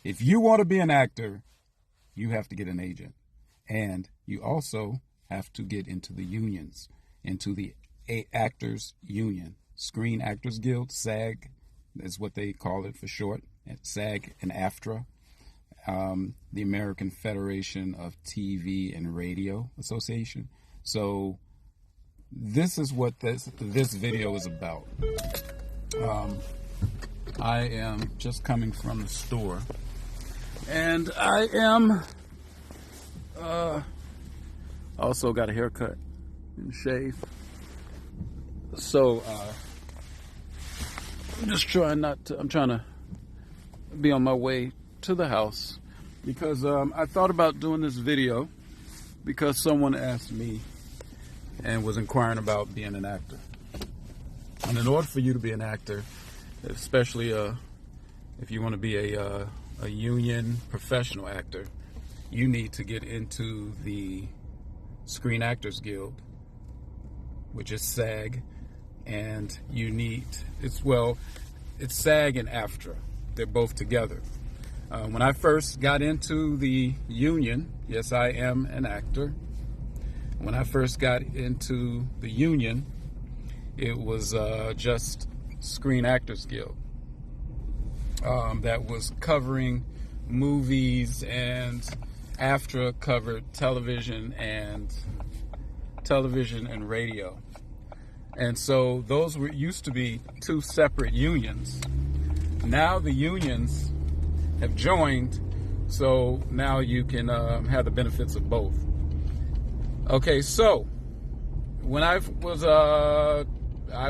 If you want to be an actor, you have to get an agent. And you also have to get into the unions, into the Actors Union. Screen Actors Guild, SAG is what they call it for short. SAG and AFTRA, the American Federation of TV and Radio Association. So this is what this video is about. I am just coming from the store, and I am also got a haircut and shave. So I'm just trying I'm trying to be on my way to the house because I thought about doing this video because someone asked me and was inquiring about being an actor. And in order for you to be an actor, especially if you want to be a union professional actor, you need to get into the Screen Actors Guild, which is SAG, and it's SAG and AFTRA. They're both together. When I first got into the union, yes, I am an actor. When I first got into the union, it was just Screen Actors Guild that was covering movies, and AFTRA covered television and radio. And so those used to be two separate unions. Now the unions have joined, so now you can have the benefits of both. Okay, so when I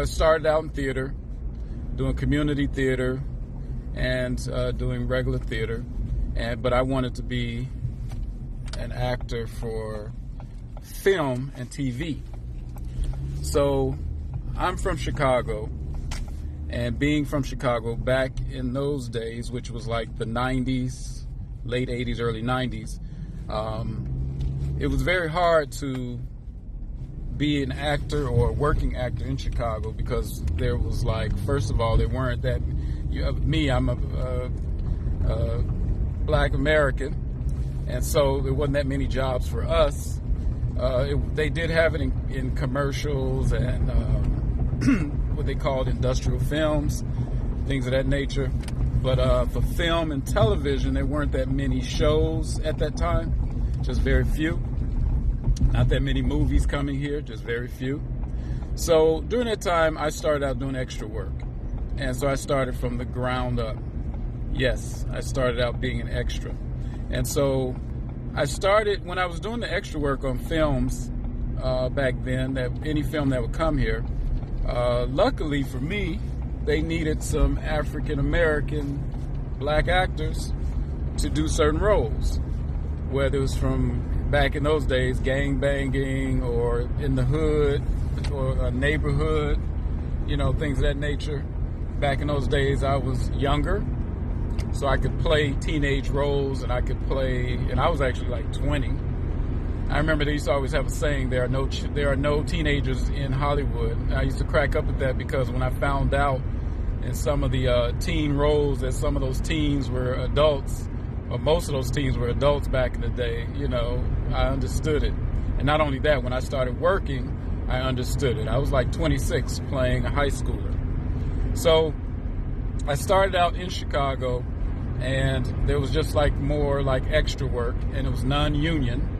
started out in theater, doing community theater and doing regular theater, but I wanted to be an actor for film and TV. So I'm from Chicago, and being from Chicago back in those days, which was like the 90s, late 80s, early 90s, it was very hard to be an actor or a working actor in Chicago because there was first of all, there weren't that, I'm a black American, and so there wasn't that many jobs for us. They did have it in commercials and what they called industrial films, things of that nature. But for film and television, there weren't that many shows at that time, just very few. Not that many movies coming here, just very few. So during that time, I started out doing extra work. And so I started from the ground up. Yes, I started out being an extra. And so I started, when I was doing the extra work on films back then, that any film that would come here, luckily for me, they needed some African-American black actors to do certain roles, whether it was from back in those days, gang banging or in the hood or a neighborhood, things of that nature. Back in those days, I was younger, so I could play teenage roles, and I was actually like 20. I remember they used to always have a saying, there are no teenagers in Hollywood. And I used to crack up at that because when I found out in some of the teen roles that some of those teens were adults, or most of those teens were adults back in the day, I understood it. And not only that, when I started working, I understood it. I was like 26 playing a high schooler. So I started out in Chicago, and there was just more extra work, and it was non-union.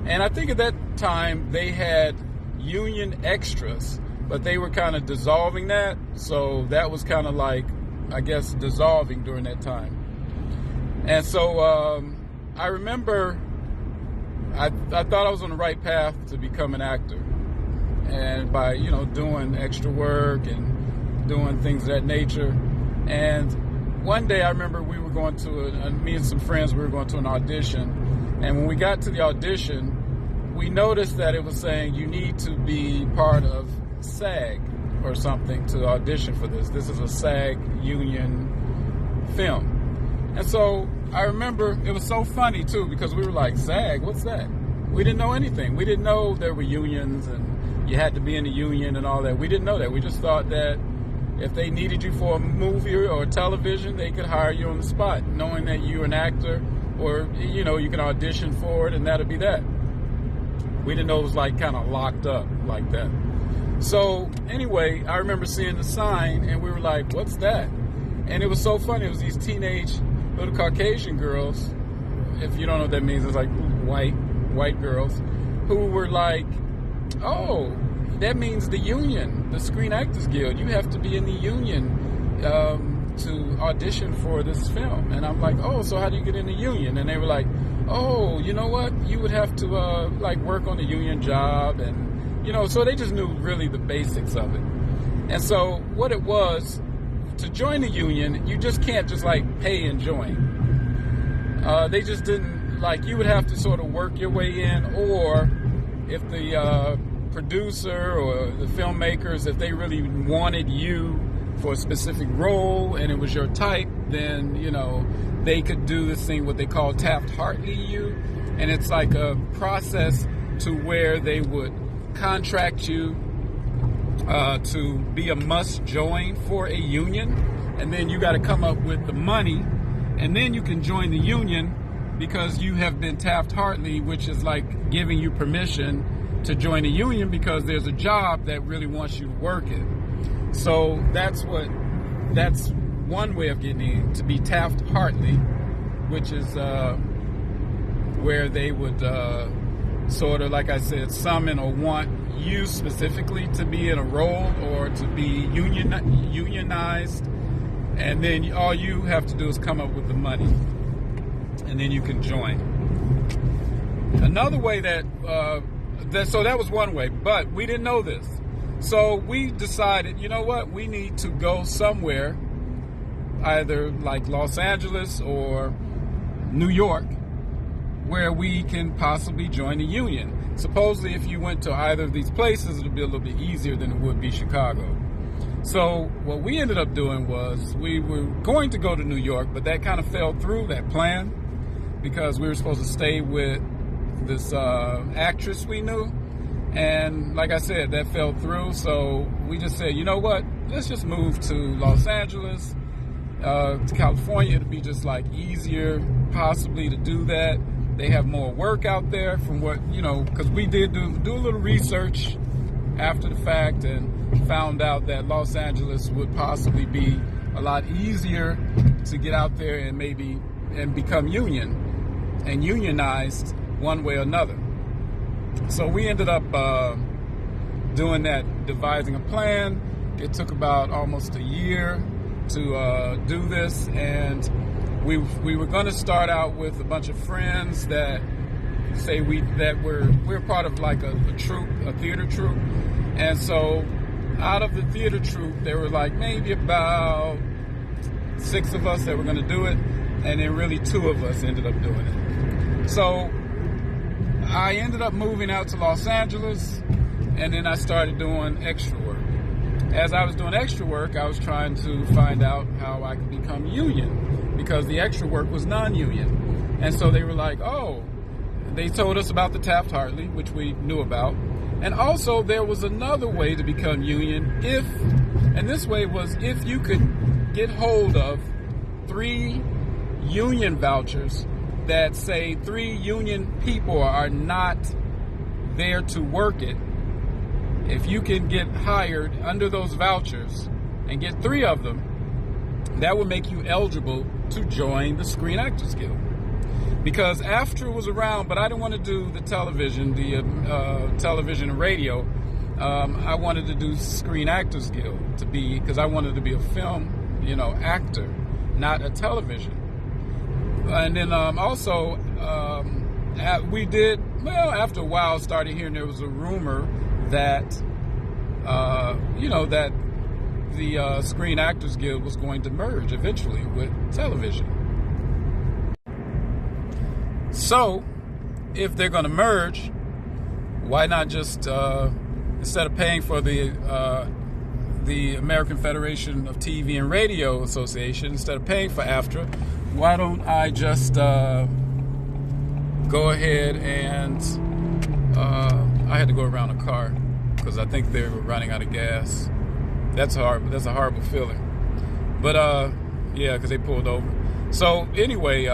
And I think at that time they had union extras, but they were kind of dissolving that. So that was kind of dissolving during that time. And so I remember I thought I was on the right path to become an actor. And by, doing extra work and doing things of that nature. And one day I remember we were going to, me and some friends, we were going to an audition. And when we got to the audition, we noticed that it was saying you need to be part of SAG or something to audition for this. This is a SAG union film. And so I remember it was so funny too, because we were like, SAG, what's that? We didn't know anything. We didn't know there were unions and you had to be in the union and all that. We didn't know that. We just thought that if they needed you for a movie or television, they could hire you on the spot, knowing that you're an actor, or you can audition for it, and that'll be that. We didn't know it was like kind of locked up like that. So anyway, I remember seeing the sign, and we were like, "What's that?" And it was so funny. It was these teenage little Caucasian girls. If you don't know what that means, it's like white girls who were like, "Oh, that means the union, the Screen Actors Guild. You have to be in the union to audition for this film." And I'm like, "Oh, so how do you get in the union?" And they were like, "Oh, you know what? You would have to like work on the union job." And so they just knew really the basics of it. And so what it was, to join the union, you just can't just like pay and join. They just didn't, like, you would have to sort of work your way in, or if the producer or the filmmakers, if they really wanted you for a specific role and it was your type, then they could do this thing what they call Taft-Hartley you, and it's like a process to where they would contract you to be a must join for a union, and then you got to come up with the money, and then you can join the union because you have been Taft-Hartley, which is like giving you permission to join the union because there's a job that really wants you to work it. So that's one way of getting in, to be Taft-Hartley, which is where they would sort of, like I said, summon or want you specifically to be in a role or to be unionized, and then all you have to do is come up with the money, and then you can join. Another way so that was one way, but we didn't know this. So we decided, you know what, we need to go somewhere, either like Los Angeles or New York, where we can possibly join the union. Supposedly, if you went to either of these places, it would be a little bit easier than it would be Chicago. So what we ended up doing was, we were going to go to New York, but that kind of fell through, that plan, because we were supposed to stay with this actress we knew. And like I said, that fell through. So we just said, you know what, let's just move to Los Angeles, to California. It'll be just like easier possibly to do that. They have more work out there from what, because we did do a little research after the fact and found out that Los Angeles would possibly be a lot easier to get out there and become unionized one way or another. So we ended up doing that, devising a plan. It took about almost a year to do this, and we were going to start out with a bunch of friends that we're part of like a troupe, a theater troupe. And so out of the theater troupe, there were like maybe about 6 of us that were going to do it, and then really 2 of us ended up doing it. So I ended up moving out to Los Angeles, and then I started doing extra work. As I was doing extra work, I was trying to find out how I could become union, because the extra work was non-union. And so they were like, oh, they told us about the Taft-Hartley, which we knew about. And also there was another way to become union, and this way was if you could get hold of 3 union vouchers that say 3 union people are not there to work it. If you can get hired under those vouchers and get 3 of them, that would make you eligible to join the Screen Actors Guild. Because AFTRA was around, but I didn't want to do the television, television and radio. I wanted to do Screen Actors Guild because I wanted to be a film, actor, not a television. And then also, after a while, started hearing there was a rumor that, that the Screen Actors Guild was going to merge eventually with television. So, if they're going to merge, why not just, instead of paying for the American Federation of TV and Radio Association, instead of paying for AFTRA, why don't I just go ahead and I had to go around a car because I think they were running out of gas. That's hard. That's a horrible feeling. But yeah, because they pulled over. So anyway,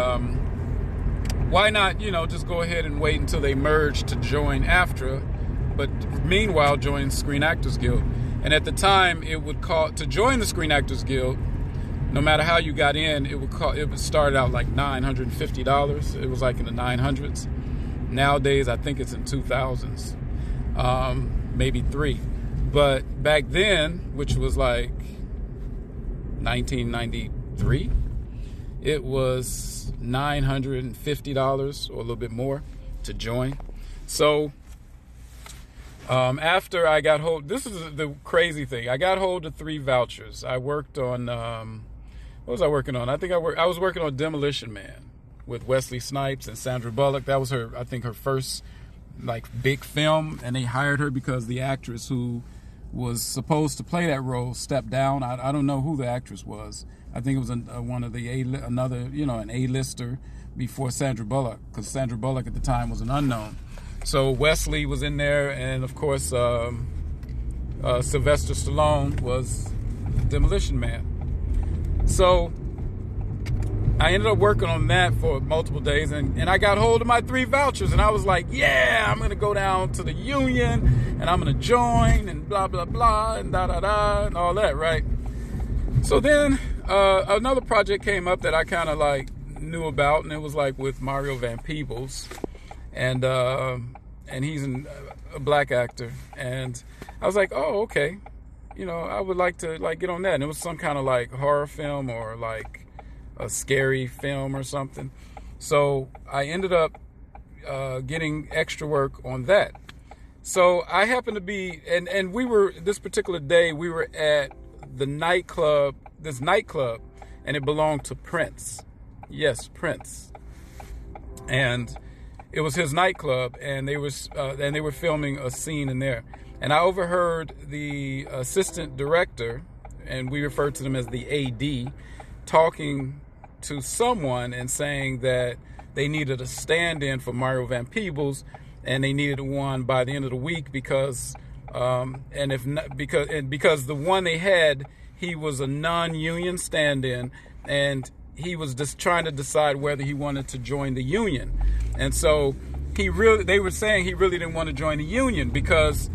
why not, just go ahead and wait until they merge to join AFTRA, but meanwhile join Screen Actors Guild. And at the time, it would cost to join the Screen Actors Guild. No matter how you got in, it would start out like $950. It was like in the 900s. Nowadays, I think it's in 2000s, maybe $3. But back then, which was like 1993, it was $950 or a little bit more to join. So after I got hold, this is the crazy thing. I got hold of 3 vouchers. I worked on, what was I working on? I was working on Demolition Man with Wesley Snipes and Sandra Bullock. That was her first like big film, and they hired her because the actress who was supposed to play that role stepped down. I don't know who the actress was. I think it was one of the an A-lister before Sandra Bullock, because Sandra Bullock at the time was an unknown. So Wesley was in there, and of course Sylvester Stallone was Demolition Man. So I ended up working on that for multiple days, and I got hold of my 3 vouchers, and I was like, yeah, I'm going to go down to the union, and I'm going to join, and blah, blah, blah, and da-da-da, and all that, right? So then another project came up that I kind of like knew about, and it was like with Mario Van Peebles, and he's a black actor, and I was like, oh, okay, I would like to like get on that, and it was some kind of like horror film or like a scary film or something. So I ended up getting extra work on that. So I happened to be, and we were, this particular day, we were at the nightclub, and it belonged to Prince. Yes, Prince. And it was his nightclub, and they were filming a scene in there. And I overheard the assistant director, and we referred to them as the AD, talking to someone and saying that they needed a stand-in for Mario Van Peebles, and they needed one by the end of the week because because the one they had, he was a non-union stand-in, and he was just trying to decide whether he wanted to join the union. And so they were saying he really didn't want to join the union because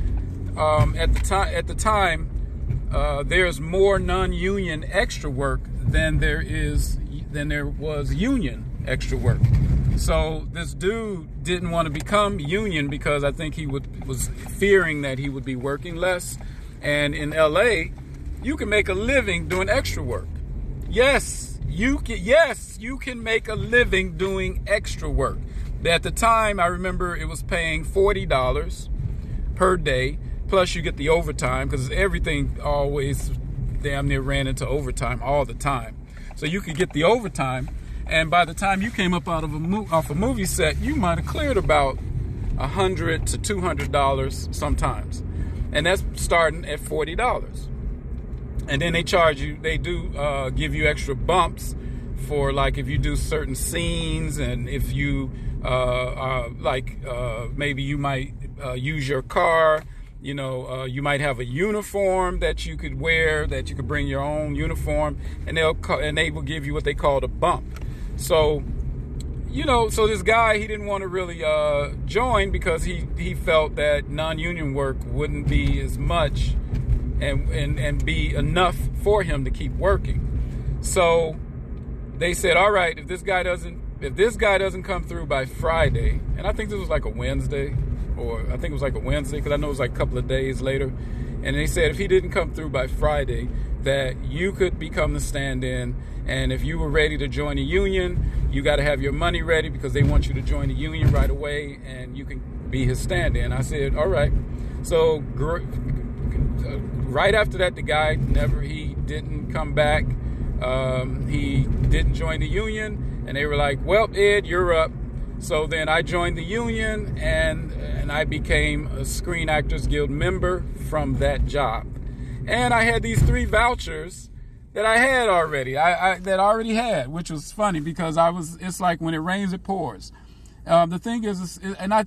at the time there's more non-union extra work than there was union extra work. So this dude didn't want to become union because I think he was fearing that he would be working less. And in LA, you can make a living doing extra work. Yes, you can make a living doing extra work. At the time, I remember it was paying $40 per day, plus you get the overtime, because everything always damn near ran into overtime all the time. So you could get the overtime, and by the time you came up off a movie set, you might have cleared about $100 to $200 sometimes, and that's starting at $40. And then they charge you. They do give you extra bumps for like if you do certain scenes, and if you maybe you might use your car. You might have a uniform that you could wear, that you could bring your own uniform, and they will give you what they call a bump. So, so this guy, he didn't want to really join because he felt that non-union work wouldn't be as much and be enough for him to keep working. So they said, all right, if this guy doesn't come through by Friday, and I think this was like a Wednesday, because I know it was like a couple of days later. And they said if he didn't come through by Friday, that you could become the stand-in. And if you were ready to join a union, you got to have your money ready because they want you to join the union right away, and you can be his stand-in. I said, all right. So right after that, the guy he didn't come back. He didn't join the union, and they were like, well, Ed, you're up. So then I joined the union, and I became a Screen Actors Guild member from that job. And I had these 3 vouchers that I had already, that I already had, which was funny because it's like when it rains, it pours. The thing is, and I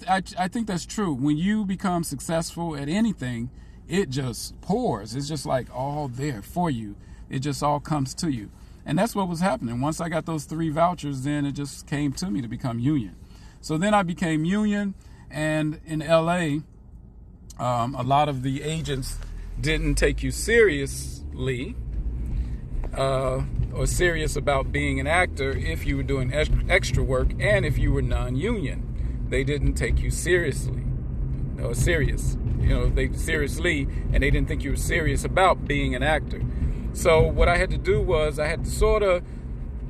think that's true. When you become successful at anything, it just pours. It's just like all there for you. It just all comes to you. And that's what was happening. Once I got those 3 vouchers, then it just came to me to become union. So then I became union, and in LA, a lot of the agents didn't take you seriously or serious about being an actor if you were doing extra work and if you were non-union. They didn't take you seriously or serious. They seriously, and they didn't think you were serious about being an actor. So what I had to do was I had to sort of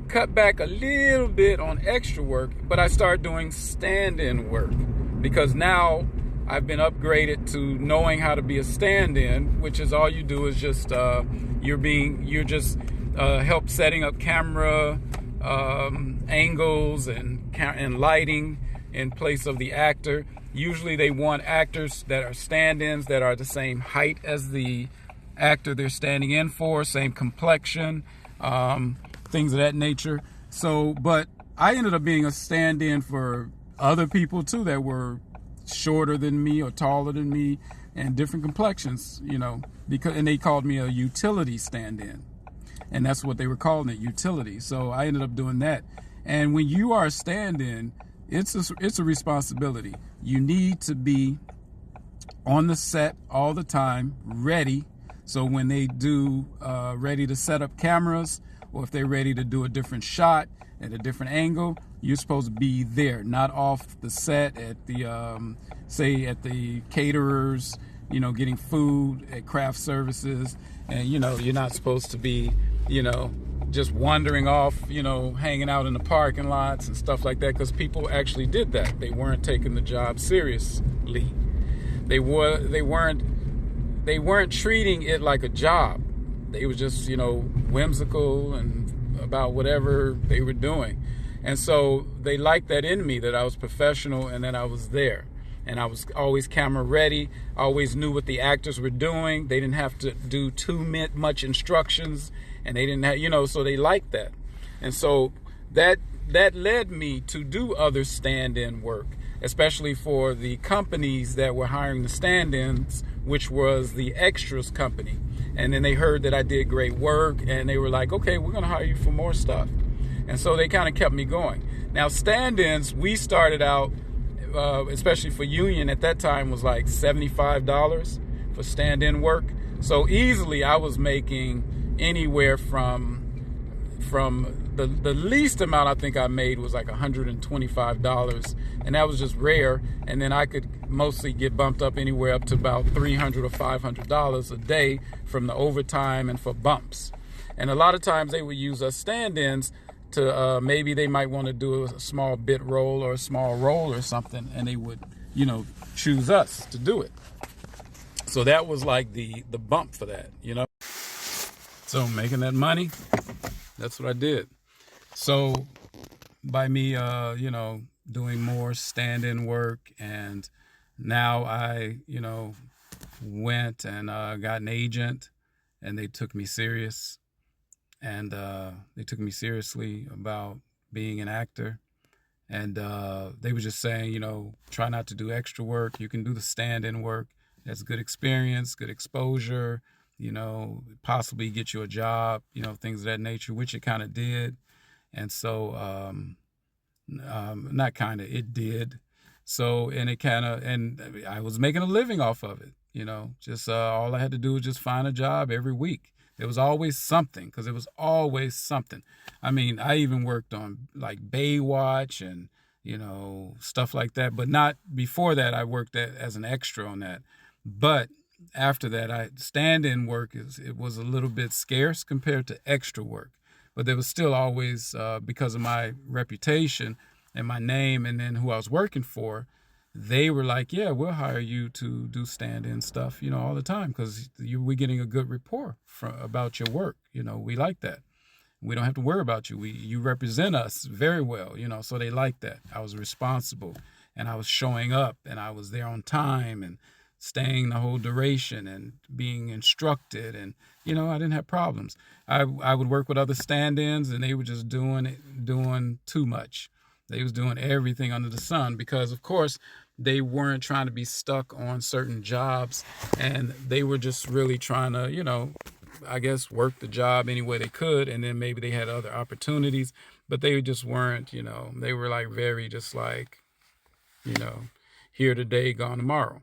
cut back a little bit on extra work, but I started doing stand-in work because now I've been upgraded to knowing how to be a stand-in, which is all you do is just you're just help setting up camera angles and lighting in place of the actor. Usually they want actors that are stand-ins that are the same height as the actor they're standing in for, same complexion, things of that nature. So, but I ended up being a stand-in for other people too that were shorter than me or taller than me and different complexions, and they called me a utility stand-in. And that's what they were calling it, utility. So I ended up doing that. And when you are a stand-in, it's a responsibility. You need to be on the set all the time, ready. So when they do ready to set up cameras, or if they're ready to do a different shot at a different angle, you're supposed to be there, not off the set at the, say at the caterers, getting food at craft services. And, you're not supposed to be, just wandering off, hanging out in the parking lots and stuff like that, because people actually did that. They weren't taking the job seriously. They weren't treating it like a job. They were just, whimsical and about whatever they were doing. And so they liked that in me, that I was professional and that I was there. And I was always camera ready. I always knew what the actors were doing. They didn't have to do too much instructions, and they didn't have, so they liked that. And so that led me to do other stand-in work, especially for the companies that were hiring the stand-ins, which was the extras company. And then they heard that I did great work, and they were like, okay, we're going to hire you for more stuff. And so they kind of kept me going. Now, stand-ins, we started out, especially for union at that time, was like $75 for stand-in work. So easily I was making anywhere from the least amount I think I made was like $125, and that was just rare. And then I could mostly get bumped up anywhere up to about $300 or $500 a day from the overtime and for bumps. And a lot of times they would use us stand-ins to maybe they might want to do a small bit role or a small role or something, and they would, choose us to do it. So that was like the bump for that, So making that money, that's what I did. So by me, doing more stand-in work, and now I, went and got an agent, and they took me serious. And they took me seriously about being an actor. And they were just saying, try not to do extra work. You can do the stand-in work. That's good experience, good exposure, possibly get you a job, things of that nature, which it kind of did. And so, not kind of, it did. So, and I was making a living off of it, just all I had to do was just find a job every week. There was always something, because it was always something. I mean, I even worked on like Baywatch and, stuff like that. But not before that, I worked as an extra on that. But after that, stand-in work, it was a little bit scarce compared to extra work. But there was still always, because of my reputation and my name and then who I was working for, they were like, yeah, we'll hire you to do stand-in stuff, all the time, because we're getting a good rapport about your work. We like that. We don't have to worry about you. You represent us very well, so they like that. I was responsible, and I was showing up, and I was there on time and staying the whole duration and being instructed, and, I didn't have problems. I would work with other stand-ins, and they were just doing too much. They was doing everything under the sun because, of course, they weren't trying to be stuck on certain jobs, and they were just really trying to, I guess, work the job any way they could, and then maybe they had other opportunities, but they just weren't, they were like very just like, you know, here today, gone tomorrow.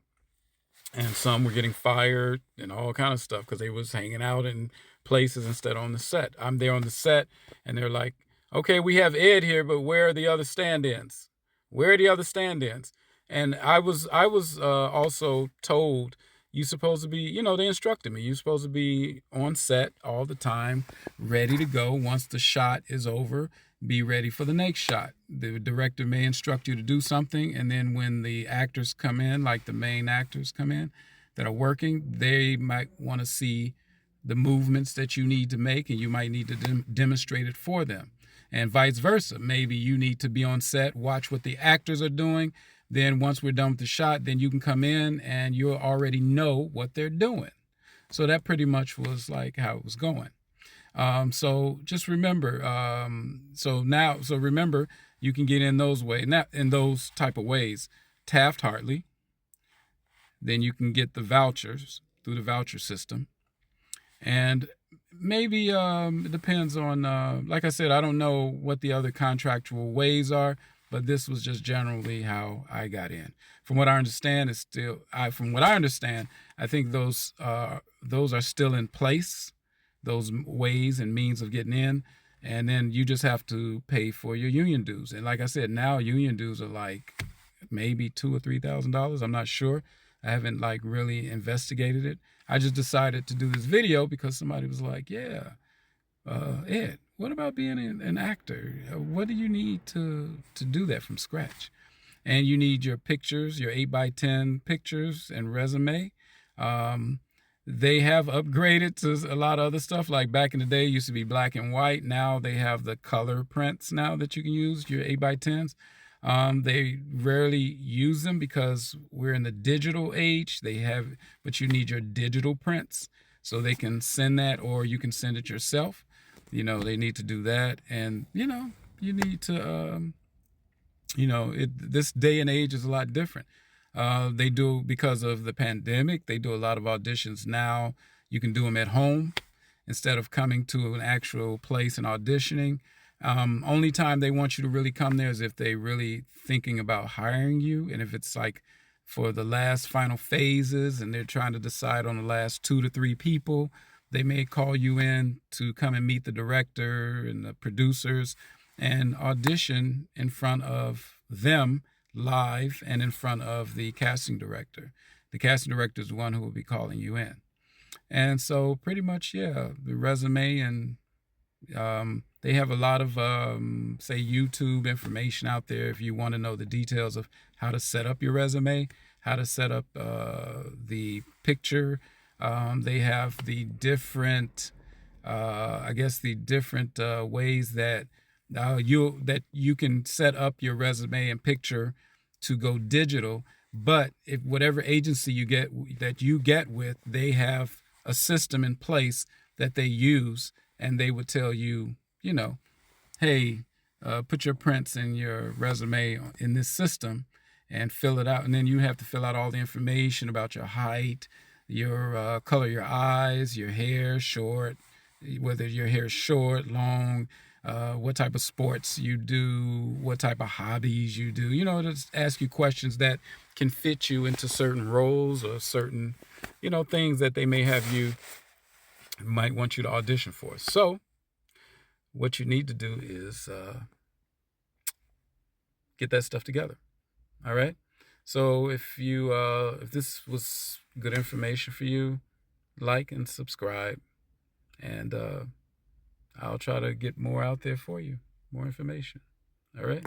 And some were getting fired and all kind of stuff because they was hanging out in places instead on the set. I'm there on the set, and they're like, okay, we have Ed here, but where are the other stand-ins? Where are the other stand-ins? And I was also told, you supposed to be, they instructed me, you're supposed to be on set all the time, ready to go. Once the shot is over, be ready for the next shot. The director may instruct you to do something, and then when the actors come in, like the main actors come in that are working, they might want to see the movements that you need to make, and you might need to demonstrate it for them. And vice versa. Maybe you need to be on set, watch what the actors are doing. Then once we're done with the shot, then you can come in and you'll already know what they're doing. So that pretty much was like how it was going. So just remember, remember, you can get in those ways, not in those type of ways. Taft-Hartley. Then you can get the vouchers through the voucher system. And maybe it depends on, like I said, I don't know what the other contractual ways are, but this was just generally how I got in. From what I understand, I think those are still in place, those ways and means of getting in. And then you just have to pay for your union dues. And like I said, now union dues are like maybe $2,000 or $3,000. I'm not sure. I haven't like really investigated it. I just decided to do this video because somebody was like, yeah, Ed, what about being an actor? What do you need to do that from scratch? And you need your pictures, your 8x10 pictures and resume. They have upgraded to a lot of other stuff. Like back in the day, it used to be black and white. Now they have the color prints now that you can use, your 8x10s. They rarely use them because we're in the digital age. But you need your digital prints so they can send that, or you can send it yourself. They need to do that. And, you need to, this day and age is a lot different. They do, because of the pandemic, they do a lot of auditions now. You can do them at home instead of coming to an actual place and auditioning. Only time they want you to really come there is if they really thinking about hiring you, and if it's like for the last final phases and they're trying to decide on the last 2 to 3 people, they may call you in to come and meet the director and the producers and audition in front of them live and in front of the casting director. The casting director is the one who will be calling you in. And so pretty much, yeah, the resume, and they have a lot of, say, YouTube information out there if you want to know the details of how to set up your resume, how to set up the picture. They have the different, ways that you can set up your resume and picture to go digital. But if whatever agency you get with, they have a system in place that they use, and they would tell you, hey, put your prints and your resume in this system and fill it out. And then you have to fill out all the information about your height, your color, your eyes, your hair, short, whether your hair is short, long, what type of sports you do, what type of hobbies you do. Just ask you questions that can fit you into certain roles or certain, things that they might want you to audition for. So what you need to do is get that stuff together. All right. So if this was good information for you, like and subscribe, and I'll try to get more out there for you, more information. All right.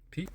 Peace.